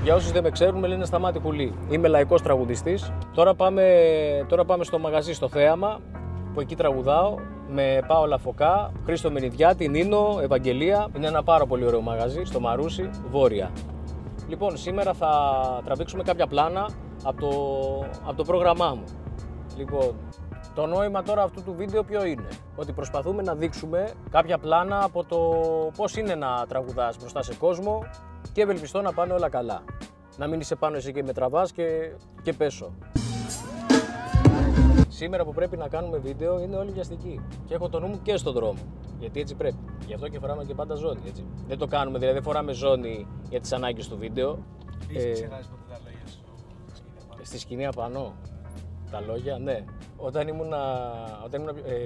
Για όσους δεν με ξέρουν, με λένε Σταμάτη Κουλή. Είμαι λαϊκός τραγουδιστής. Τώρα πάμε στο μαγαζί στο Θέαμα, που εκεί τραγουδάω με Πάολα Φωκά, Χρήστο Μενιδιάτη, Νίνο, Ευαγγελία. Είναι ένα πάρα πολύ ωραίο μαγαζί στο Μαρούσι, Βόρεια. Λοιπόν, σήμερα θα τραβήξουμε κάποια πλάνα από το πρόγραμμά μου. Λοιπόν, το νόημα τώρα αυτού του βίντεο ποιο είναι? Ότι προσπαθούμε να δείξουμε κάποια πλάνα από το πώς είναι να τραγουδάς μπροστά σε κόσμο και ευελπιστώ να πάνε όλα καλά. Να μην είσαι πάνω εσύ και με τραβάς και πέσω. Σήμερα που πρέπει να κάνουμε βίντεο είναι όλοι βιαστικοί και έχω το νου μου και στον δρόμο. Γιατί έτσι πρέπει. Γι' αυτό και φοράμε και πάντα ζώνη. Έτσι. Δεν το κάνουμε, δηλαδή δεν φοράμε ζώνη για τις ανάγκες του βίντεο. Έχεις ξεχάσει ποτέ τα λόγια σου στη σκηνή απάνω? Τα λόγια, ναι. Όταν ήμουν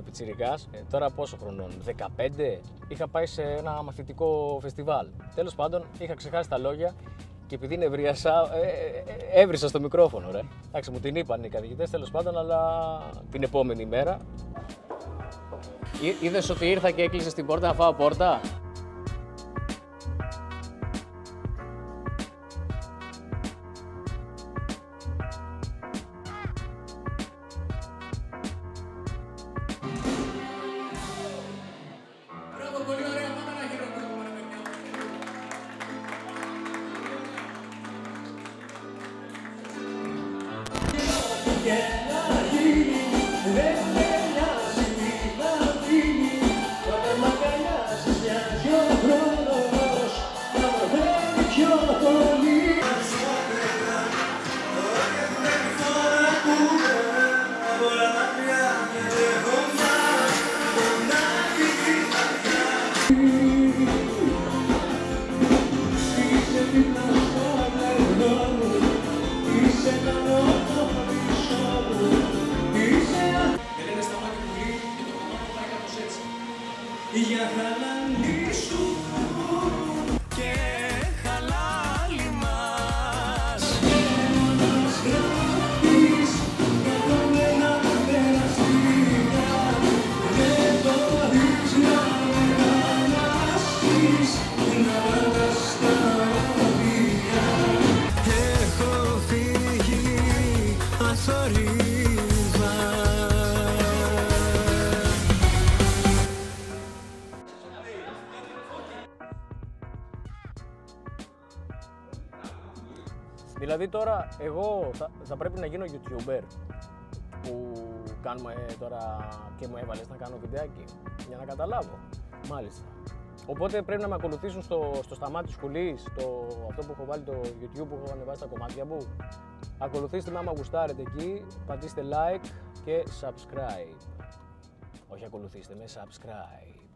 πιτσιρικάς, τώρα πόσο χρονών, 15, είχα πάει σε ένα μαθητικό φεστιβάλ. Τέλος πάντων, είχα ξεχάσει τα λόγια και επειδή νευρίασα, έβρισα στο μικρόφωνο, ρε. Εντάξει, μου την είπαν οι καθηγητές, τέλος πάντων, αλλά την επόμενη μέρα. Είδες ότι ήρθα και έκλεισες την πόρτα να φάω πόρτα? Για χαλαλή σου και χαλάλι μας. Μας γράφεις για τον ένα περαστήρα. Δεν μπορείς να με ανάσεις, να βάλεις τα οδεία. Έχω φύγει αθόρυβα. Δηλαδή τώρα εγώ θα πρέπει να γίνω YouTuber που κάνουμε τώρα και μου έβαλες να κάνω βιντεάκι για να καταλάβω. Μάλιστα. Οπότε πρέπει να με ακολουθήσουν στο Σταμάτης Κουλής, αυτό που έχω βάλει το YouTube που έχω ανεβάσει τα κομμάτια μου. Ακολουθήστε με άμα γουστάρετε εκεί, πατήστε like και subscribe. Όχι ακολουθήστε με, subscribe.